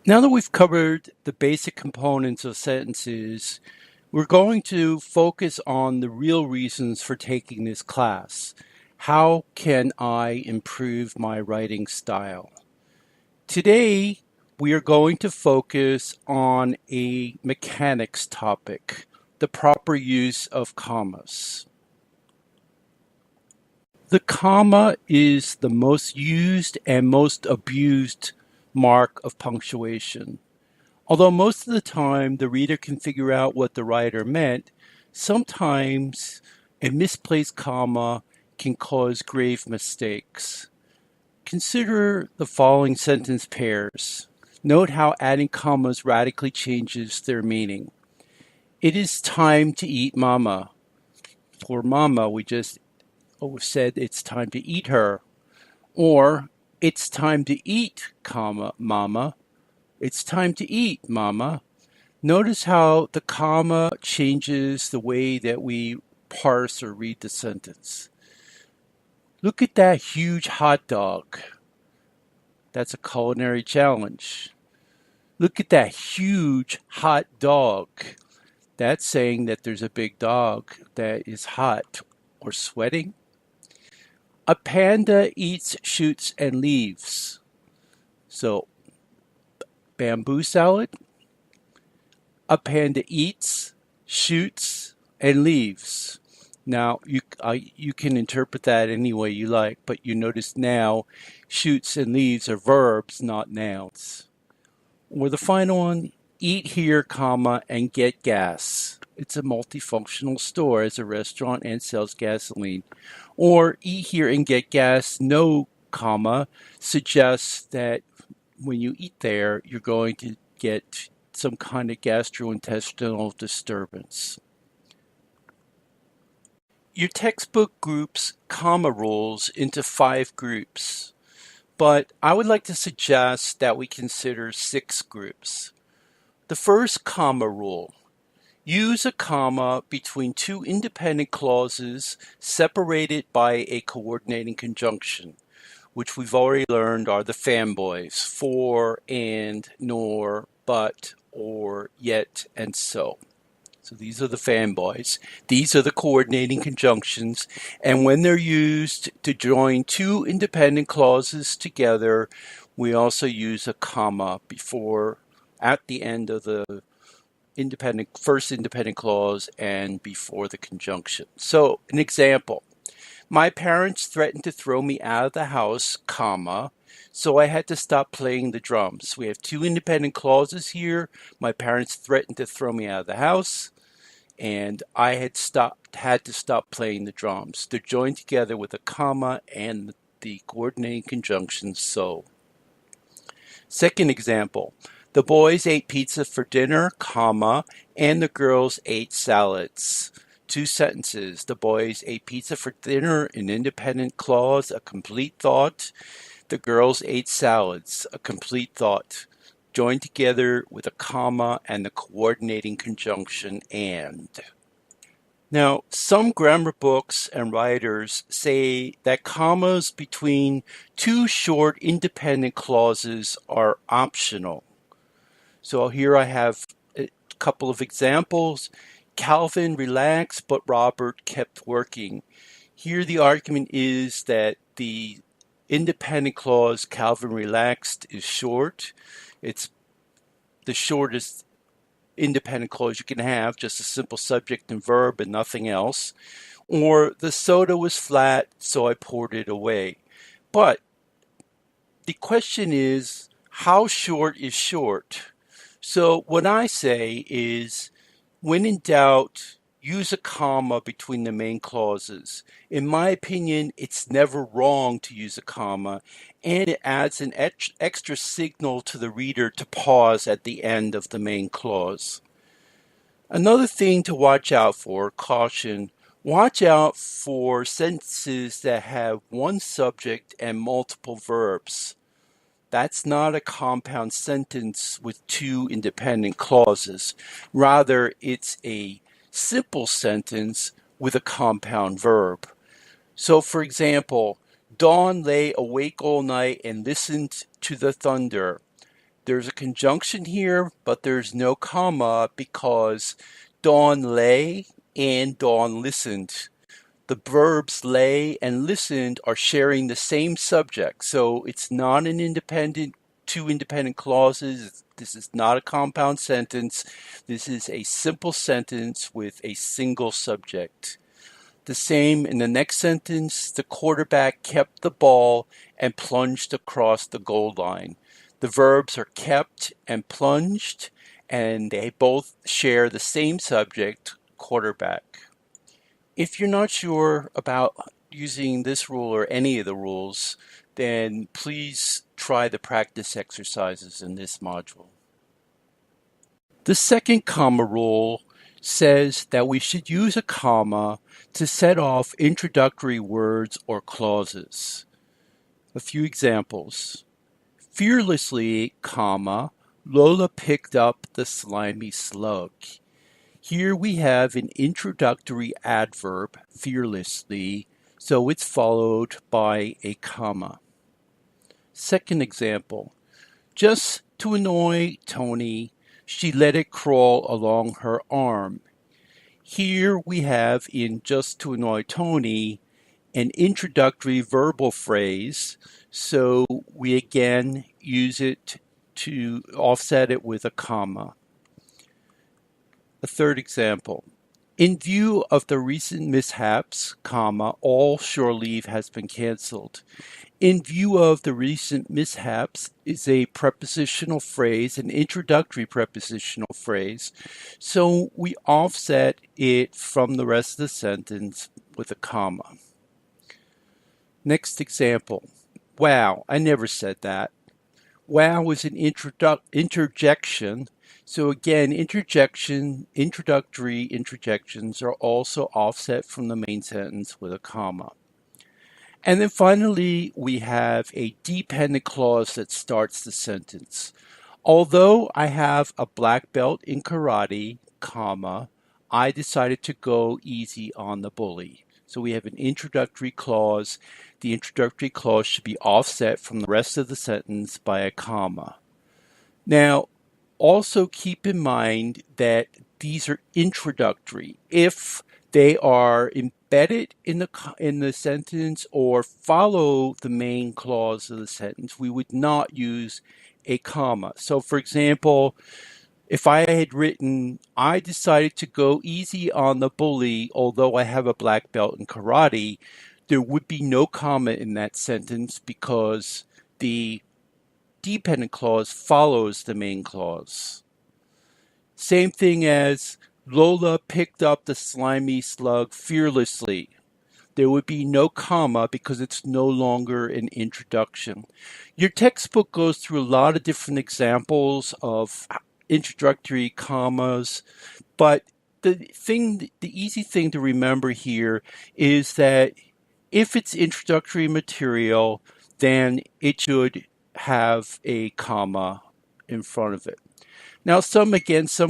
Now that we've covered the basic components of sentences, we're going to focus on the real reasons for taking this class. How can I improve my writing style? Today, we are going to focus on a mechanics topic, the proper use of commas. The comma is the most used and most abused mark of punctuation. Although most of the time the reader can figure out what the writer meant, sometimes a misplaced comma can cause grave mistakes. Consider the following sentence pairs. Note how adding commas radically changes their meaning. It is time to eat mama. For mama, we just said it's time to eat her. Or it's time to eat, comma, mama. It's time to eat, mama. Notice how the comma changes the way that we parse or read the sentence. Look at that huge hot dog. That's a culinary challenge. Look at that huge hot dog. That's saying that there's a big dog that is hot or sweating. A panda eats shoots and leaves. So, bamboo salad. A panda eats, shoots, and leaves. Now, you can interpret that any way you like, but you notice now shoots and leaves are verbs, not nouns. Or the final one, eat here, comma, and get gas. It's a multifunctional store as a restaurant and sells gasoline. Or eat here and get gas, no, comma, suggests that when you eat there, you're going to get some kind of gastrointestinal disturbance. Your textbook groups comma rules into 5 groups, but I would like to suggest that we consider 6 groups. The first comma rule. Use a comma between 2 independent clauses separated by a coordinating conjunction, which we've already learned are the FANBOYS, for, and, nor, but, or, yet, and so. So these are the FANBOYS. These are the coordinating conjunctions, and when they're used to join 2 independent clauses together, we also use a comma before, at the end of the first independent clause and before the conjunction. So an example. My parents threatened to throw me out of the house, comma, so I had to stop playing the drums. We have 2 independent clauses here. My parents threatened to throw me out of the house, and I had to stop playing the drums. They're joined together with a comma and the coordinating conjunction so. Second example. The boys ate pizza for dinner, comma, and the girls ate salads. 2 sentences. The boys ate pizza for dinner, an independent clause, a complete thought. The girls ate salads, a complete thought, joined together with a comma and the coordinating conjunction and. Now, some grammar books and writers say that commas between 2 short independent clauses are optional. So here I have a couple of examples. Calvin relaxed, but Robert kept working. Here the argument is that the independent clause, Calvin relaxed, is short. It's the shortest independent clause you can have, just a simple subject and verb and nothing else. Or the soda was flat, so I poured it away. But the question is, how short is short? So what I say is, when in doubt, use a comma between the main clauses. In my opinion, it's never wrong to use a comma, and it adds an extra signal to the reader to pause at the end of the main clause. Another thing to watch out for, caution, watch out for sentences that have one subject and multiple verbs. That's not a compound sentence with 2 independent clauses. Rather, it's a simple sentence with a compound verb. So, for example, Dawn lay awake all night and listened to the thunder. there's a conjunction here, but there's no comma because Dawn lay and Dawn listened. The verbs lay and listened are sharing the same subject, so it's not two independent clauses. This is not a compound sentence. This is a simple sentence with a single subject. The same in the next sentence, the quarterback kept the ball and plunged across the goal line. The verbs are kept and plunged, and they both share the same subject, quarterback. If you're not sure about using this rule or any of the rules, then please try the practice exercises in this module. The second comma rule says that we should use a comma to set off introductory words or clauses. A few examples. Fearlessly, comma, Lola picked up the slimy slug. Here we have an introductory adverb, fearlessly, so it's followed by a comma. Second example. Just to annoy Tony, she let it crawl along her arm. Here we have in just to annoy Tony an introductory verbal phrase, so we again use it to offset it with a comma. A third example. In view of the recent mishaps, comma, all shore leave has been canceled. In view of the recent mishaps is a prepositional phrase, an introductory prepositional phrase, so we offset it from the rest of the sentence with a comma. Next example. Wow, I never said that. Wow is an interjection. So again, introductory interjections are also offset from the main sentence with a comma. And then finally, we have a dependent clause that starts the sentence. Although I have a black belt in karate, comma, I decided to go easy on the bully. So we have an introductory clause. The introductory clause should be offset from the rest of the sentence by a comma. Now, also keep in mind that these are introductory. If they are embedded in the sentence or follow the main clause of the sentence, we would not use a comma. So for example, if I had written, I decided to go easy on the bully, although I have a black belt in karate, there would be no comma in that sentence because the dependent clause follows the main clause. Same thing as Lola picked up the slimy slug fearlessly. There would be no comma because it's no longer an introduction. Your textbook goes through a lot of different examples of introductory commas, but the easy thing to remember here is that if it's introductory material, then it should have a comma in front of it. Now, some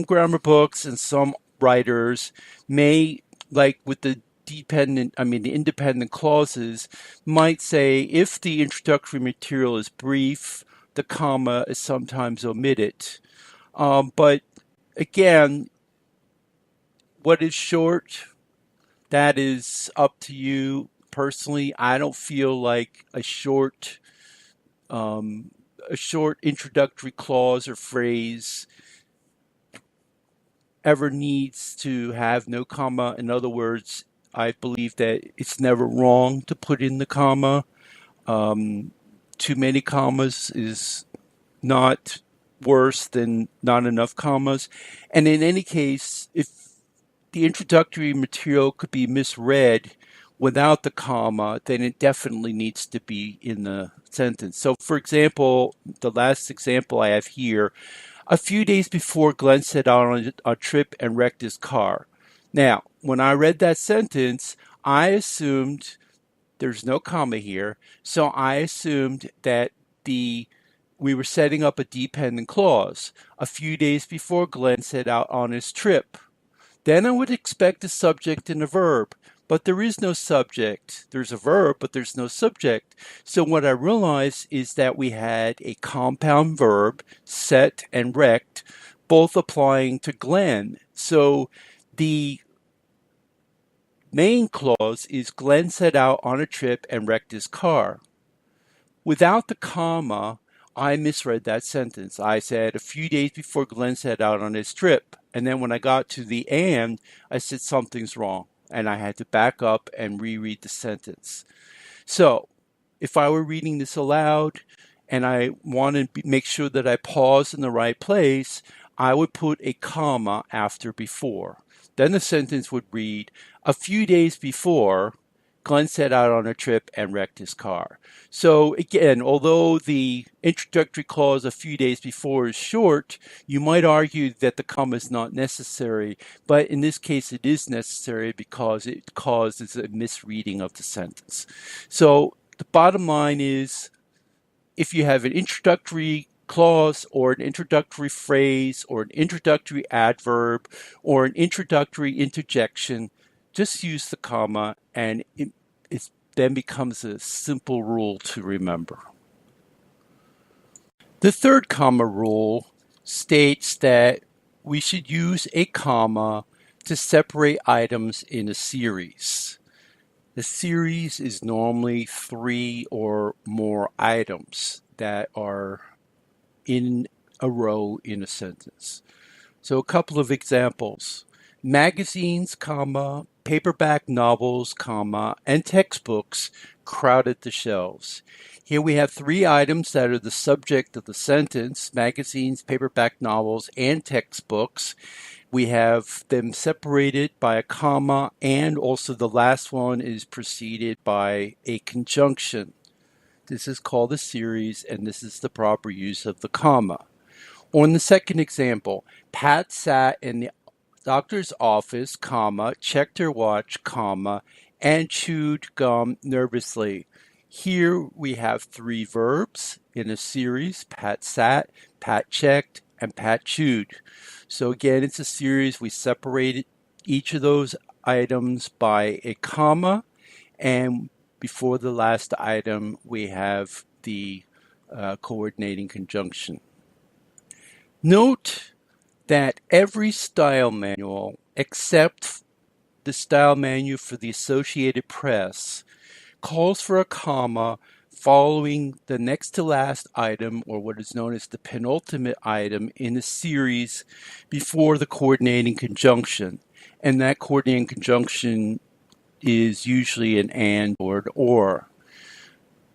grammar books and some writers may, like with the independent clauses, might say if the introductory material is brief, the comma is sometimes omitted. But again, what is short, that is up to you. Personally, I don't feel like a short introductory clause or phrase ever needs to have no comma. In other words, I believe that it's never wrong to put in the comma. Too many commas is not worse than not enough commas. And in any case, if the introductory material could be misread without the comma, then it definitely needs to be in the sentence. So for example, the last example I have here, a few days before Glenn set out on a trip and wrecked his car. Now, when I read that sentence, I assumed there's no comma here, so I assumed that we were setting up a dependent clause. A few days before Glenn set out on his trip. Then I would expect a subject and a verb. but there is no subject. There's a verb, but there's no subject. So what I realized is that we had a compound verb, set and wrecked, both applying to Glenn. So the main clause is Glenn set out on a trip and wrecked his car. Without the comma, I misread that sentence. I said a few days before Glenn set out on his trip. And then when I got to the and, I said something's wrong. And I had to back up and reread the sentence. So if I were reading this aloud and I wanted to make sure that I pause in the right place, I would put a comma after before. Then the sentence would read, a few days before, Glenn set out on a trip and wrecked his car. So again, although the introductory clause a few days before is short, you might argue that the comma is not necessary, but in this case it is necessary because it causes a misreading of the sentence. So the bottom line is, if you have an introductory clause or an introductory phrase or an introductory adverb or an introductory interjection, just use the comma, and it then becomes a simple rule to remember. The third comma rule states that we should use a comma to separate items in a series. The series is normally 3 or more items that are in a row in a sentence. So a couple of examples. Magazines, comma, paperback novels, comma, and textbooks crowded the shelves. Here we have 3 items that are the subject of the sentence: magazines, paperback novels, and textbooks. We have them separated by a comma, and also the last one is preceded by a conjunction. This is called a series, and this is the proper use of the comma. On the second example, Pat sat in the doctor's office, comma, checked her watch, comma, and chewed gum nervously. Here we have 3 verbs in a series: Pat sat, Pat checked, and Pat chewed. So again, it's a series. We separated each of those items by a comma, and before the last item, we have the coordinating conjunction. Note that every style manual, except the style manual for the Associated Press, calls for a comma following the next to last item, or what is known as the penultimate item in a series, before the coordinating conjunction. And that coordinating conjunction is usually an and or an or.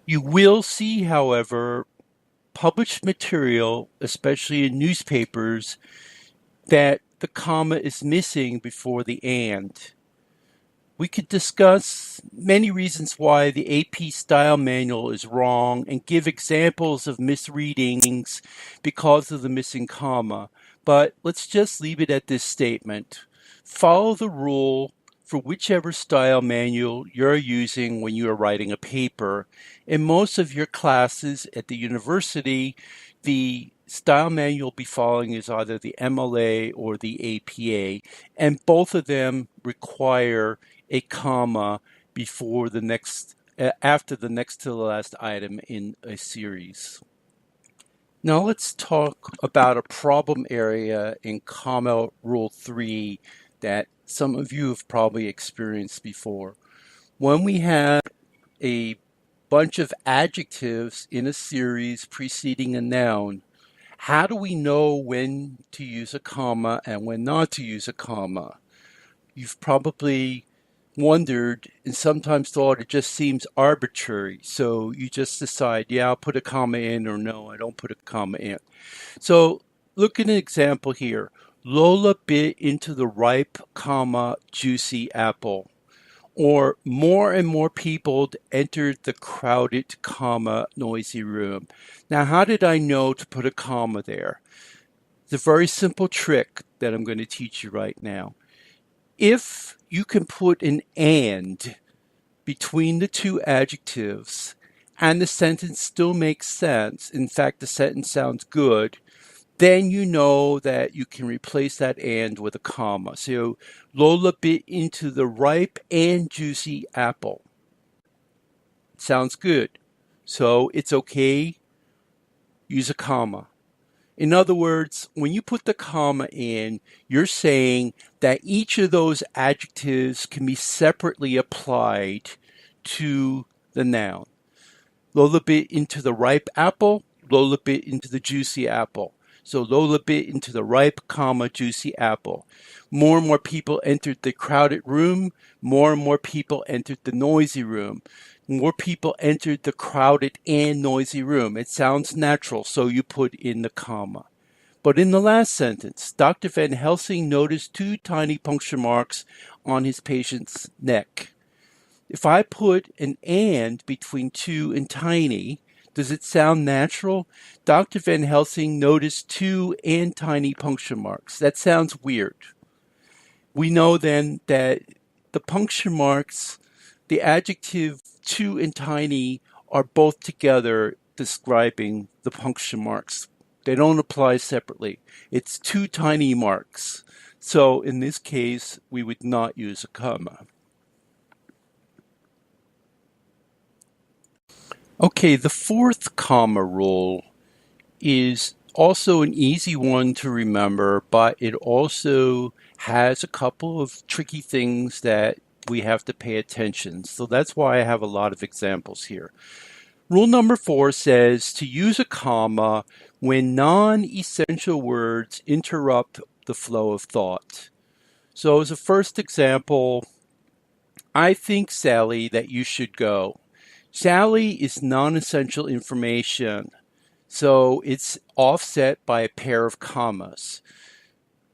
You will see, however, published material, especially in newspapers, that the comma is missing before the and. We could discuss many reasons why the AP Style Manual is wrong and give examples of misreadings because of the missing comma, but let's just leave it at this statement. Follow the rule for whichever style manual you're using when you are writing a paper. In most of your classes at the university, the style manual you'll be following is either the MLA or the APA, and both of them require a comma before the next, after the next to the last item in a series. Now let's talk about a problem area in comma rule 3 that some of you have probably experienced before. When we have a bunch of adjectives in a series preceding a noun, how do we know when to use a comma and when not to use a comma? You've probably wondered and sometimes thought it just seems arbitrary. So you just decide, yeah, I'll put a comma in, or no, I don't put a comma in. So look at an example here. Lola bit into the ripe, comma, juicy apple. Or more and more people entered the crowded, comma, noisy room. Now, how did I know to put a comma there? It's a very simple trick that I'm going to teach you right now. If you can put an and between the two adjectives and the sentence still makes sense, in fact, the sentence sounds good, then you know that you can replace that and with a comma. So Lola bit into the ripe and juicy apple. Sounds good. So it's okay, use a comma. In other words, when you put the comma in, you're saying that each of those adjectives can be separately applied to the noun. Lola bit into the ripe apple, Lola bit into the juicy apple. So Lola bit into the ripe, comma, juicy apple. More and more people entered the crowded room. More and more people entered the noisy room. More people entered the crowded and noisy room. It sounds natural, so you put in the comma. But in the last sentence, Dr. Van Helsing noticed two tiny puncture marks on his patient's neck. If I put an and between two and tiny, does it sound natural? Dr. Van Helsing noticed two and tiny puncture marks. That sounds weird. We know then that the puncture marks, the adjective two and tiny, are both together describing the puncture marks. They don't apply separately. It's two tiny marks. So in this case, we would not use a comma. Okay, the fourth comma rule is also an easy one to remember, but it also has a couple of tricky things that we have to pay attention. So that's why I have a lot of examples here. Rule number 4 says to use a comma when non-essential words interrupt the flow of thought. So as a first example, I think, Sally, that you should go. Sally is non-essential information, so it's offset by a pair of commas.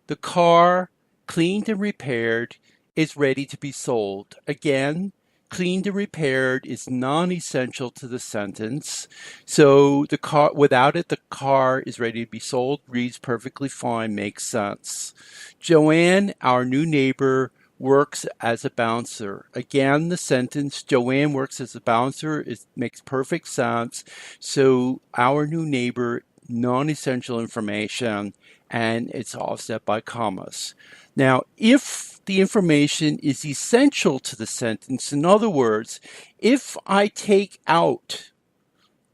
The car, cleaned and repaired, is ready to be sold. Again, cleaned and repaired is non-essential to the sentence, so the car, without it, the car is ready to be sold reads perfectly fine, makes sense. Joanne, our new neighbor, works as a bouncer. Again, the sentence, Joanne works as a bouncer, makes perfect sense. So our new neighbor, non-essential information, and it's offset by commas. Now, if the information is essential to the sentence, in other words, if I take out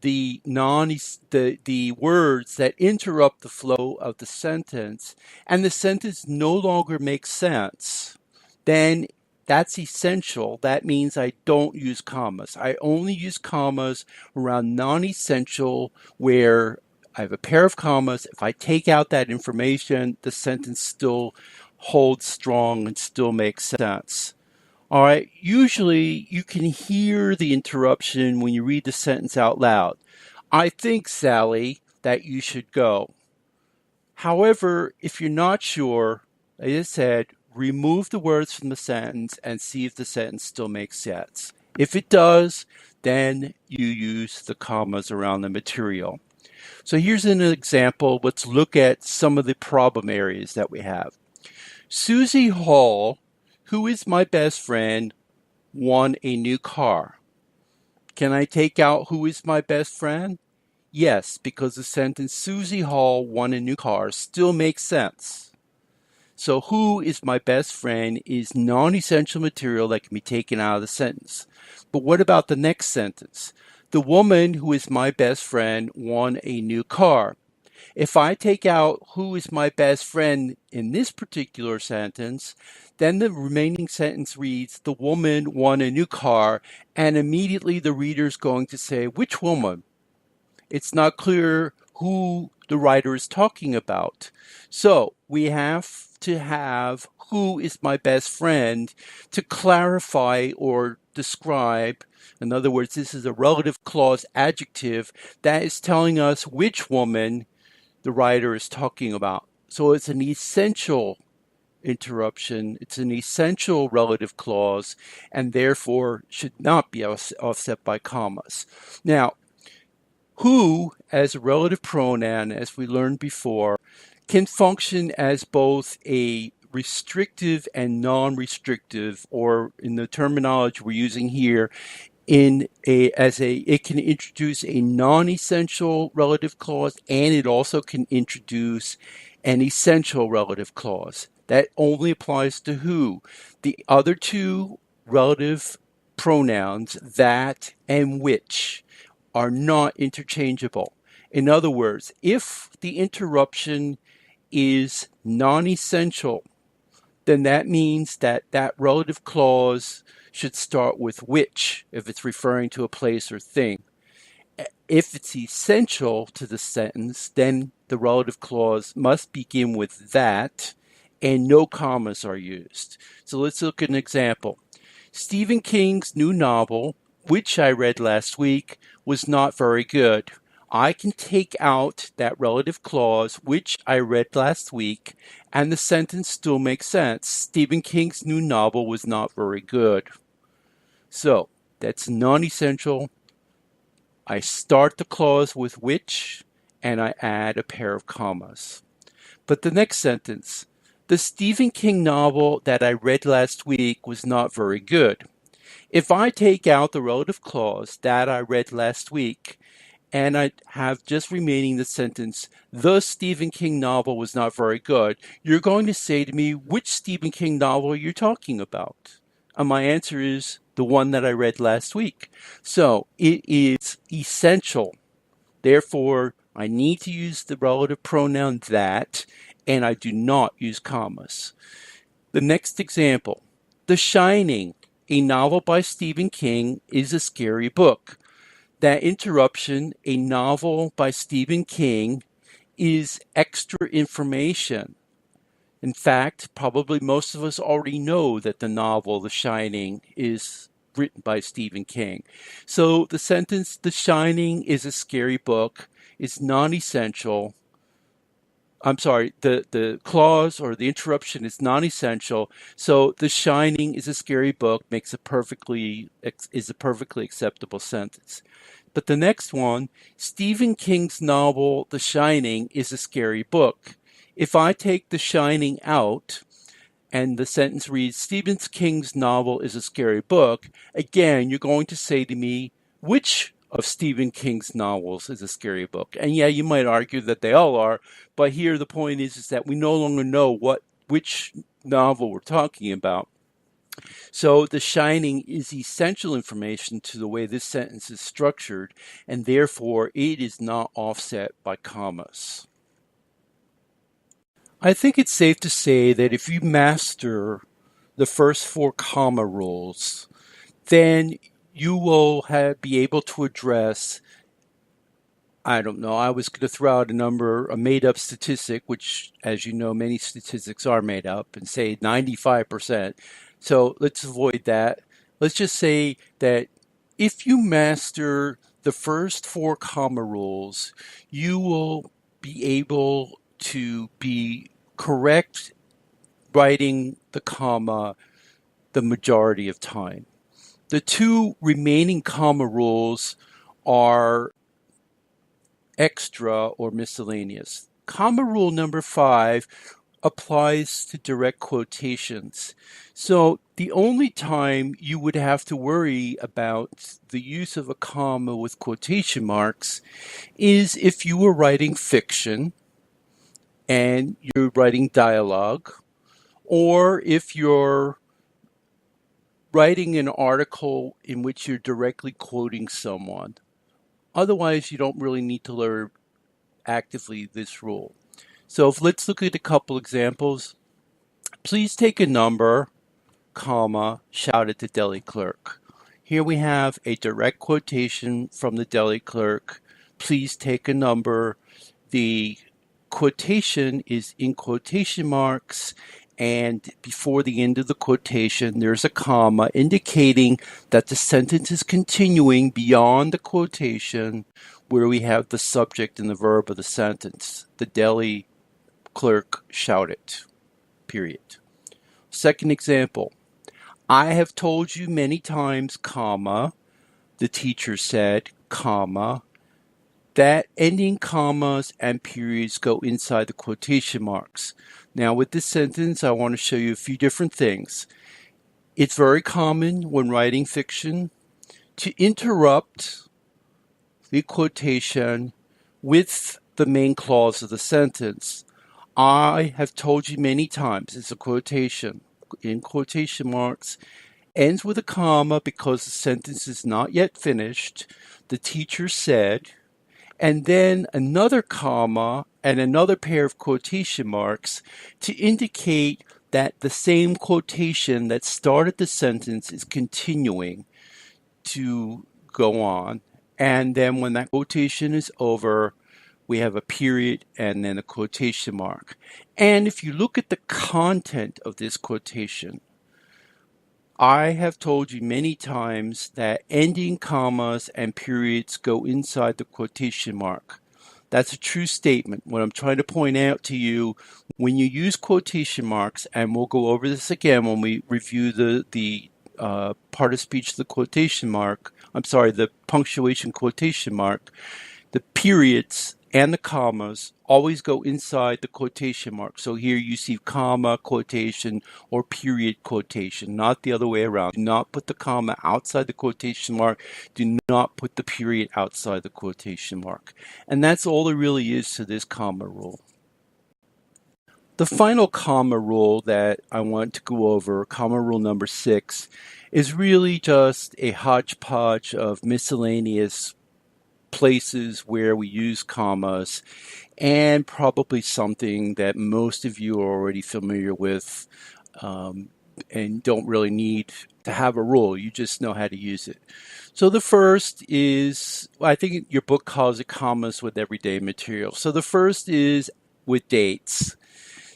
the words that interrupt the flow of the sentence and the sentence no longer makes sense, then that's essential. That means I don't use commas. I only use commas around non-essential where I have a pair of commas. If I take out that information, the sentence still holds strong and still makes sense. All right, usually you can hear the interruption when you read the sentence out loud. I think, Sally, that you should go. However, if you're not sure, like I said, remove the words from the sentence and see if the sentence still makes sense. If it does, then you use the commas around the material. So here's an example. Let's look at some of the problem areas that we have. Susie Hall, who is my best friend, won a new car. Can I take out who is my best friend? Yes, because the sentence Susie Hall won a new car still makes sense. So who is my best friend is non-essential material that can be taken out of the sentence. But what about the next sentence? The woman who is my best friend won a new car. If I take out who is my best friend in this particular sentence, then the remaining sentence reads, the woman won a new car, and immediately the reader is going to say, which woman? It's not clear who the writer is talking about. So we have to have who is my best friend to clarify or describe. In other words, this is a relative clause adjective that is telling us which woman the writer is talking about. So it's an essential interruption. It's an essential relative clause and therefore should not be offset by commas. Now, who as a relative pronoun, as we learned before, can function as both a restrictive and non-restrictive, or in the terminology we're using here, it can introduce a non-essential relative clause, and it also can introduce an essential relative clause. That only applies to who? The other two relative pronouns, that and which, are not interchangeable. In other words, if the interruption is non-essential, then that means that that relative clause should start with which if it's referring to a place or thing. If it's essential to the sentence, then the relative clause must begin with that, and no commas are used. So let's look at an example. Stephen King's new novel, which I read last week, was not very good. I can take out that relative clause, which I read last week, and the sentence still makes sense. Stephen King's new novel was not very good. So that's non-essential. I start the clause with which, and I add a pair of commas. But the next sentence, the Stephen King novel that I read last week was not very good. If I take out the relative clause that I read last week, and I have just remaining the sentence, the Stephen King novel was not very good, you're going to say to me, which Stephen King novel are you talking about? And my answer is the one that I read last week. So it is essential. Therefore, I need to use the relative pronoun that, and I do not use commas. The next example, The Shining, a novel by Stephen King, is a scary book. That interruption, a novel by Stephen King, is extra information. In fact, probably most of us already know that the novel The Shining is written by Stephen King. So the sentence, The Shining is a scary book, is non-essential. I'm sorry, the clause or the interruption is non-essential. So The Shining is a scary book is a perfectly acceptable sentence. But the next one, Stephen King's novel, The Shining, is a scary book. If I take The Shining out and the sentence reads, Stephen King's novel is a scary book, again, you're going to say to me, which of Stephen King's novels is a scary book? And yeah, you might argue that they all are, but here the point is that we no longer know which novel we're talking about. So The Shining is essential information to the way this sentence is structured, and therefore it is not offset by commas. I think it's safe to say that if you master the first 4 comma rules, then you will be able to address, I don't know, I was going to throw out a made-up statistic, which, as you know, many statistics are made up, and say 95%. So let's avoid that. Let's just say that if you master the first 4 comma rules, you will be able to be correct writing the comma the majority of time. The 2 remaining comma rules are extra or miscellaneous. Comma rule number 5 applies to direct quotations. So the only time you would have to worry about the use of a comma with quotation marks is if you were writing fiction and you're writing dialogue, or if you're writing an article in which you're directly quoting someone. Otherwise, you don't really need to learn actively this rule. So let's look at a couple examples. Please take a number, comma, shout at the deli clerk. Here we have a direct quotation from the deli clerk. Please take a number. The quotation is in quotation marks, and before the end of the quotation, there's a comma indicating that the sentence is continuing beyond the quotation where we have the subject and the verb of the sentence. The deli clerk shouted, period. Second example, I have told you many times, comma, the teacher said, comma, that ending commas and periods go inside the quotation marks. Now with this sentence, I want to show you a few different things. It's very common when writing fiction to interrupt the quotation with the main clause of the sentence. I have told you many times, it's a quotation in quotation marks, ends with a comma because the sentence is not yet finished. The teacher said, and then another comma and another pair of quotation marks to indicate that the same quotation that started the sentence is continuing to go on. And then when that quotation is over, we have a period and then a quotation mark. And if you look at the content of this quotation, I have told you many times that ending commas and periods go inside the quotation mark. That's a true statement. What I'm trying to point out to you, when you use quotation marks, and we'll go over this again when we review the part of speech, the quotation mark, the punctuation quotation mark, the periods and the commas always go inside the quotation mark. So here you see comma, quotation, or period quotation, not the other way around. Do not put the comma outside the quotation mark. Do not put the period outside the quotation mark. And that's all there really is to this comma rule. The final comma rule that I want to go over, comma rule number 6, is really just a hodgepodge of miscellaneous places where we use commas, and probably something that most of you are already familiar with and don't really need to have a rule. You just know how to use it. So the first is, I think your book calls it commas with everyday material. So the first is with dates.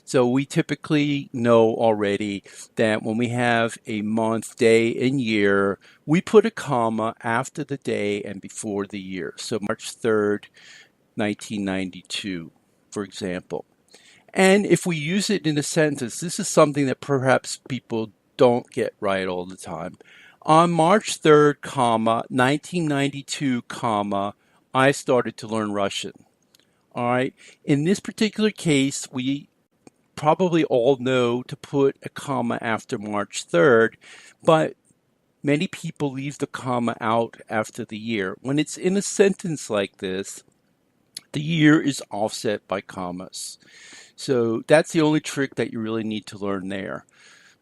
So we typically know already that when we have a month, day, and year, we put a comma after the day and before the year. So March 3rd, 1992, for example. And if we use it in a sentence, this is something that perhaps people don't get right all the time. On March 3rd, 1992, I started to learn Russian. All right. In this particular case, we probably all know to put a comma after March 3rd, but many people leave the comma out after the year. When it's in a sentence like this, the year is offset by commas. So that's the only trick that you really need to learn there.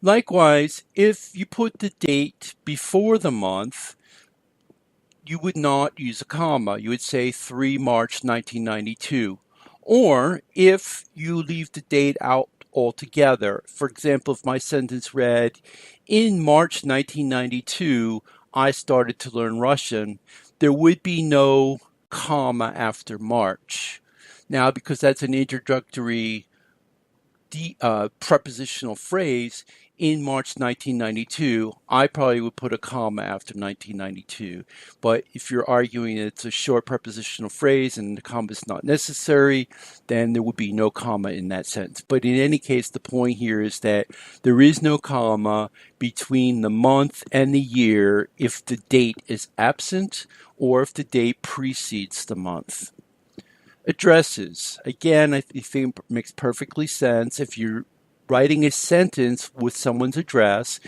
Likewise, if you put the date before the month, you would not use a comma. You would say 3 March 1992. Or if you leave the date out altogether, for example, if my sentence read, in March 1992, I started to learn Russian, there would be no comma after March. Now, because that's an introductory prepositional phrase, in March 1992, I probably would put a comma after 1992. But if you're arguing that it's a short prepositional phrase and the comma is not necessary, then there would be no comma in that sentence. But in any case, the point here is that there is no comma between the month and the year if the date is absent or if the date precedes the month. Addresses. Again, I think it makes perfectly sense. If you're writing a sentence with someone's address,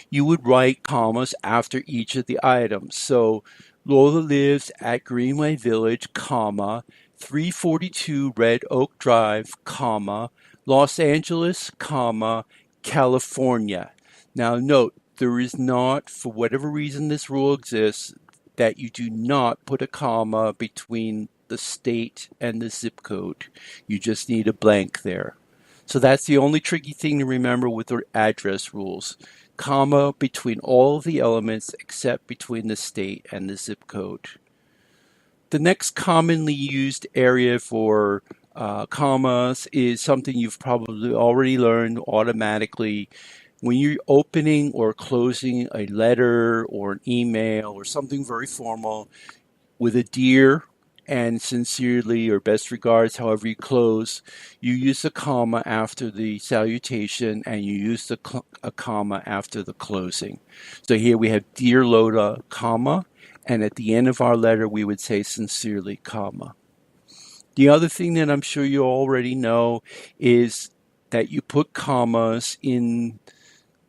you would write commas after each of the items. So, Lola lives at Greenway Village, comma, 342 Red Oak Drive, comma, Los Angeles, comma, California. Now note, there is not, for whatever reason this rule exists, that you do not put a comma between the state and the zip code. You just need a blank there. So that's the only tricky thing to remember with the address rules. Comma between all of the elements except between the state and the zip code. The next commonly used area for commas is something you've probably already learned automatically. When you're opening or closing a letter or an email or something very formal with a dear and sincerely or best regards, however you close, you use a comma after the salutation and you use a comma after the closing. So here we have dear Lola, comma, and at the end of our letter we would say sincerely, comma. The other thing that I'm sure you already know is that you put commas in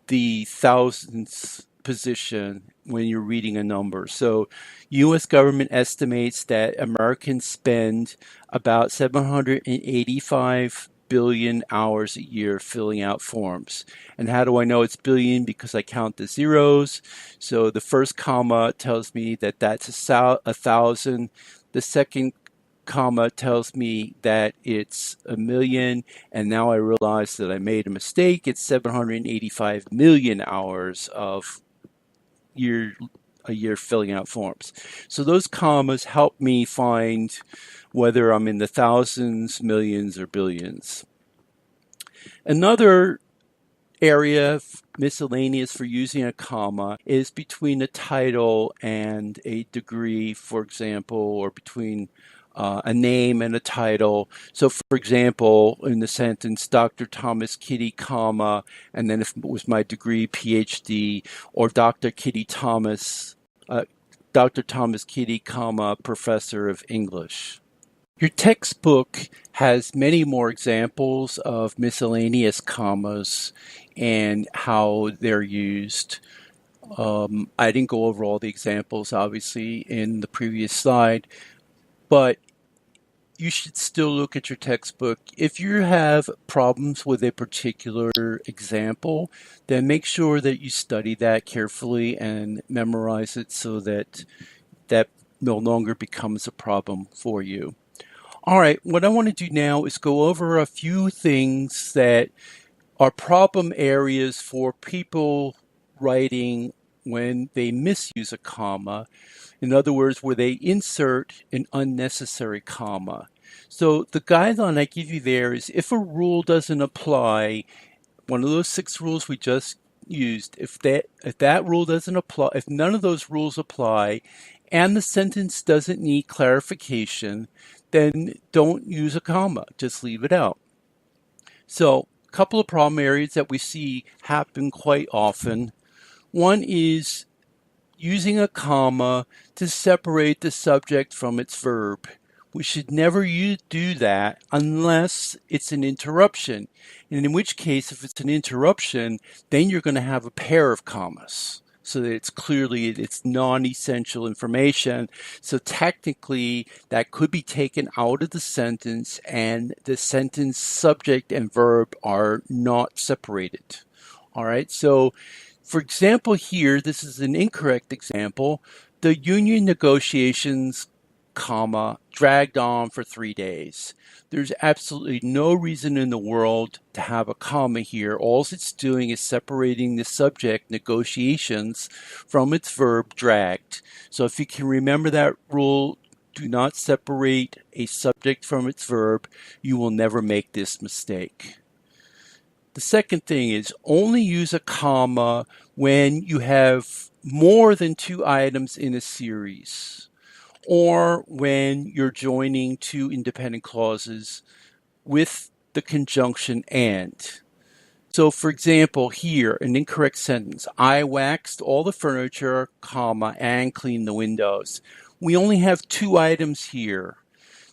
the thousandths position when you're reading a number. So U.S. government estimates that Americans spend about 785 billion hours a year filling out forms. And how do I know it's billion? Because I count the zeros. So the first comma tells me that that's a thousand. The second comma tells me that it's a million, and now I realize that I made a mistake. It's 785 million hours of a year filling out forms. So those commas help me find whether I'm in the thousands, millions, or billions. Another area of miscellaneous for using a comma is between a title and a degree, for example, or between a name and a title. So, for example, in the sentence, Dr. Thomas Kitty, comma, and then if it was my degree, PhD, or Dr. Kitty Thomas, Dr. Thomas Kitty, comma, professor of English. Your textbook has many more examples of miscellaneous commas and how they're used. I didn't go over all the examples, obviously, in the previous slide, but you should still look at your textbook. If you have problems with a particular example, then make sure that you study that carefully and memorize it so that that no longer becomes a problem for you. All right, what I want to do now is go over a few things that are problem areas for people writing when they misuse a comma. In other words, where they insert an unnecessary comma. So the guideline I give you there is if a rule doesn't apply, one of those 6 rules we just used, if that rule doesn't apply, if none of those rules apply, and the sentence doesn't need clarification, then don't use a comma, just leave it out. So a couple of problem areas that we see happen quite often. One is using a comma to separate the subject from its verb. We should never do that unless it's an interruption. And in which case, if it's an interruption, then you're going to have a pair of commas so that it's non-essential information. So technically, that could be taken out of the sentence and the sentence subject and verb are not separated. All right, so for example here, this is an incorrect example. The union negotiations, comma, dragged on for 3 days. There's absolutely no reason in the world to have a comma here. All it's doing is separating the subject, negotiations, from its verb, dragged. So if you can remember that rule, do not separate a subject from its verb, you will never make this mistake. The second thing is only use a comma when you have more than 2 items in a series, or when you're joining 2 independent clauses with the conjunction and. So for example, here, an incorrect sentence, I waxed all the furniture, comma, and cleaned the windows. We only have 2 items here.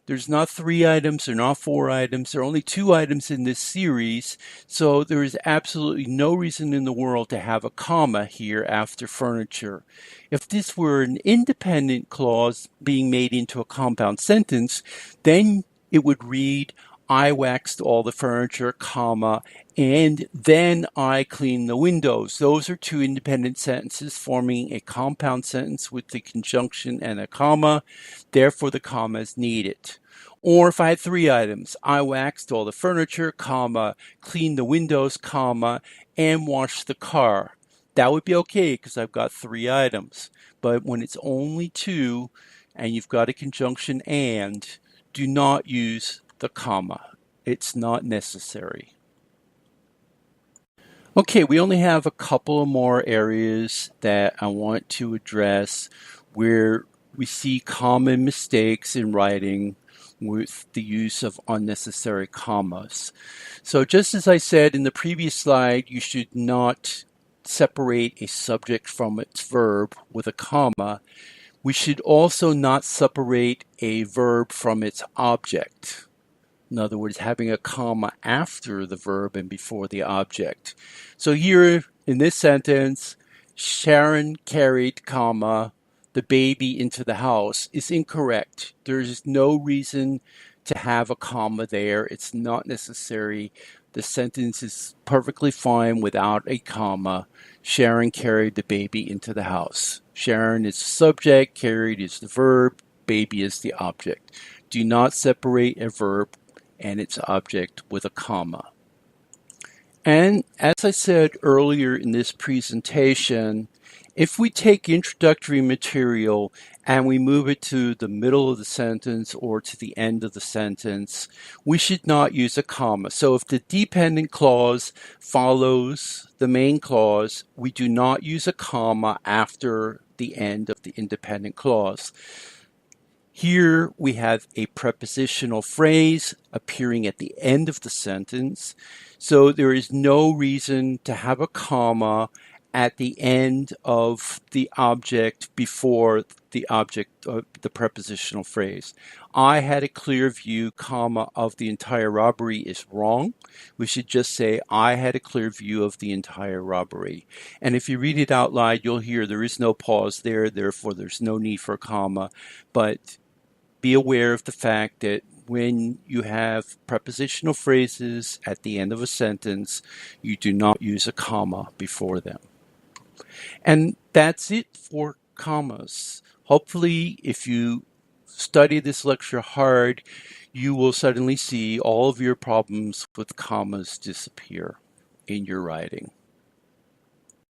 There's not 3 items, there are not 4 items, there are only 2 items in this series, so there is absolutely no reason in the world to have a comma here after furniture. If this were an independent clause being made into a compound sentence, then it would read, I waxed all the furniture, comma, and then I cleaned the windows. Those are 2 independent sentences forming a compound sentence with the conjunction and a comma. Therefore, the comma is needed. Or if I had 3 items, I waxed all the furniture, comma, cleaned the windows, comma, and washed the car. That would be okay because I've got 3 items. But when it's only 2 and you've got a conjunction and, do not use the comma. It's not necessary. Okay, we only have a couple of more areas that I want to address where we see common mistakes in writing with the use of unnecessary commas. So just as I said in the previous slide, you should not separate a subject from its verb with a comma. We should also not separate a verb from its object. In other words, having a comma after the verb and before the object. So here in this sentence, Sharon carried, comma, the baby into the house is incorrect. There's no reason to have a comma there. It's not necessary. The sentence is perfectly fine without a comma. Sharon carried the baby into the house. Sharon is the subject, carried is the verb, baby is the object. Do not separate a verb and its object with a comma. And as I said earlier in this presentation, if we take introductory material and we move it to the middle of the sentence or to the end of the sentence, we should not use a comma. So if the dependent clause follows the main clause, we do not use a comma after the end of the independent clause. Here we have a prepositional phrase appearing at the end of the sentence, so there is no reason to have a comma at the end of the object before the object of the prepositional phrase. I had a clear view, comma, of the entire robbery is wrong. We should just say I had a clear view of the entire robbery. And if you read it out loud, you'll hear there is no pause there, therefore there's no need for a comma. But be aware of the fact that when you have prepositional phrases at the end of a sentence, you do not use a comma before them. And that's it for commas. Hopefully, if you study this lecture hard, you will suddenly see all of your problems with commas disappear in your writing.